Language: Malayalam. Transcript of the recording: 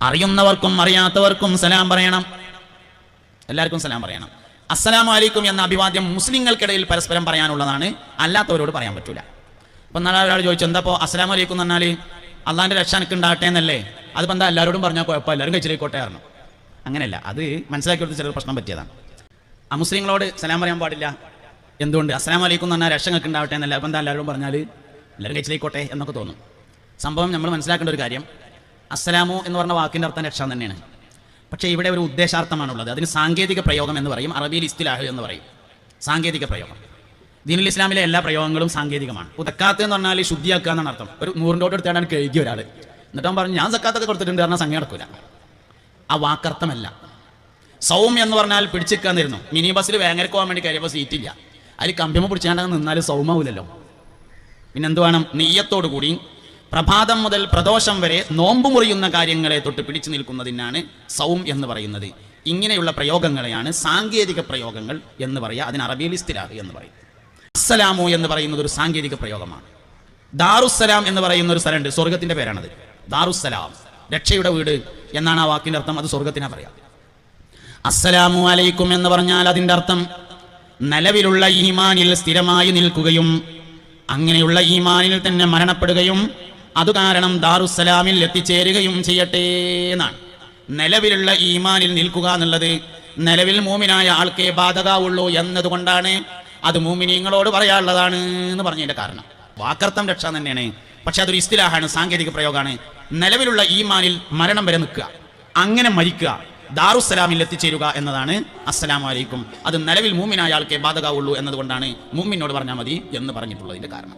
അറിയുന്നവർക്കും അറിയാത്തവർക്കും സലാം പറയണം, എല്ലാവർക്കും സലാം പറയണം. അസ്സലാമു അലൈക്കും എന്ന അഭിവാദ്യം മുസ്ലിങ്ങൾക്കിടയിൽ പരസ്പരം പറയാനുള്ളതാണ്, അല്ലാത്തവരോട് പറയാൻ പറ്റൂല. അപ്പം നാളെ ഒരാൾ ചോദിച്ചു, എന്താ ഇപ്പോൾ അസ്സലാമു അലൈക്കും എന്ന് പറഞ്ഞാൽ അള്ളാഹിൻ്റെ രക്ഷ എനിക്ക് ഉണ്ടാകട്ടെ എന്നല്ലേ, അതിപ്പോൾ എന്താ എല്ലാവരോടും പറഞ്ഞാൽ കുഴപ്പമില്ല, എല്ലാവരും കഴിച്ചിലേക്കോട്ടെ പറഞ്ഞു. അങ്ങനെയല്ല, അത് മനസ്സിലാക്കി കൊടുത്ത് ചിലർ പ്രശ്നം പറ്റിയതാണ്. മുസ്ലിങ്ങളോട് സലാം പറയാൻ പാടില്ല. എന്തുകൊണ്ട്? അസ്സലാമു അലൈക്കും എന്ന് പറഞ്ഞാൽ രക്ഷ നിങ്ങൾക്ക് ഉണ്ടാവട്ടെ എന്നല്ല, അപ്പം എന്താ എല്ലാവരും പറഞ്ഞാൽ എല്ലാവരും കഴിച്ചിലേക്കോട്ടെ എന്നൊക്കെ തോന്നും. സംഭവം നമ്മൾ മനസ്സിലാക്കേണ്ട ഒരു കാര്യം, അസ്സലാമു എന്ന് പറഞ്ഞ വാക്കിൻ്റെ അർത്ഥം രക്ഷ തന്നെയാണ്. പക്ഷേ ഇവിടെ ഒരു ഉദ്ദേശാർത്ഥമാണുള്ളത്. അതിന് സാങ്കേതിക പ്രയോഗം എന്ന് പറയും, അറബിയിൽ ഇസ്തിലാഹ് എന്ന് പറയും, സാങ്കേതിക പ്രയോഗം. ദീനുൽ ഇസ്ലാമിലെ എല്ലാ പ്രയോഗങ്ങളും സാങ്കേതികമാണ്. സക്കാത്ത് എന്ന് പറഞ്ഞാൽ ശുദ്ധിയാക്കുക എന്നാണ് അർത്ഥം. ഒരു 100 നോട്ട് എടുത്താണ് കഴുകിയ ഒരാൾ, എന്നിട്ട് അവൻ പറഞ്ഞു ഞാൻ സക്കാത്തൊക്കെ കൊടുത്തിട്ടുണ്ട് പറഞ്ഞാൽ സംഖ്യ നടക്കില്ല. ആ വാക്കർത്ഥമല്ല. സൗം എന്ന് പറഞ്ഞാൽ പിടിച്ചിരിക്കാന്നിരുന്നു. മിനി ബസ്സിൽ വേങ്ങരക്ക് പോകാൻ വേണ്ടി കയറിയപ്പോൾ സീറ്റില്ല, അതിൽ കമ്പിമ പിടിച്ചാണ്ടെന്ന് നിന്നാൽ സൗമാവില്ലല്ലോ. പിന്നെന്ത് വേണം? നെയ്യത്തോടു കൂടി പ്രഭാതം മുതൽ പ്രദോഷം വരെ നോമ്പ് മുറിയുന്ന കാര്യങ്ങളെ തൊട്ട് പിടിച്ചു നിൽക്കുന്നതിനാണ് സൗം എന്ന് പറയുന്നത്. ഇങ്ങനെയുള്ള പ്രയോഗങ്ങളെയാണ് സാങ്കേതിക പ്രയോഗങ്ങൾ എന്ന് പറയുക. അതിന് അറബിയിൽ ഇസ്തിലാഹ് എന്ന് പറയും. അസ്സലാമു എന്ന് പറയുന്നത് ഒരു സാങ്കേതിക പ്രയോഗമാണ്. ദാറുസ്സലാം എന്ന് പറയുന്ന ഒരു സ്ഥലമുണ്ട്, സ്വർഗത്തിന്റെ പേരാണത്. ദാറുസ്സലാം, രക്ഷയുടെ വീട് എന്നാണ് ആ വാക്കിന്റെ അർത്ഥം. അത് സ്വർഗത്തിനാ പറയാം. അസ്സലാമു അലൈക്കും എന്ന് പറഞ്ഞാൽ അതിന്റെ അർത്ഥം നിലവിലുള്ള ഈമാനിൽ സ്ഥിരമായി നിൽക്കുകയും അങ്ങനെയുള്ള ഈമാനിൽ തന്നെ മരണപ്പെടുകയും അത് കാരണം ദാറുസ്സലാമിൽ എത്തിച്ചേരുകയും ചെയ്യട്ടെ എന്നാണ്. നിലവിലുള്ള ഈമാനിൽ നിൽക്കുക എന്നുള്ളത് നിലവിൽ മൂമിനായ ആൾക്കേ ബാധകാവുള്ളൂ എന്നതുകൊണ്ടാണ് അത് മൂമിനീങ്ങളോട് പറയാനുള്ളതാണ് എന്ന് പറഞ്ഞതിന്റെ കാരണം. വാക്കർത്ഥം രക്ഷ തന്നെയാണ്, പക്ഷെ അതൊരു ഇസ്തിലാഹാണ്, സാങ്കേതിക പ്രയോഗമാണ്. നിലവിലുള്ള ഈമാനിൽ മരണം വരെ നിൽക്കുക, അങ്ങനെ മരിക്കുക, ദാറുസ്സലാമിൽ എത്തിച്ചേരുക എന്നതാണ് അസ്സലാമു അലൈക്കും. അത് നിലവിൽ മൂമിനായ ആൾക്കേ ബാധകാവുള്ളൂ എന്നതുകൊണ്ടാണ് മൂമിനോട് പറഞ്ഞാൽ മതി എന്ന് പറഞ്ഞിട്ടുള്ളതിന്റെ കാരണം.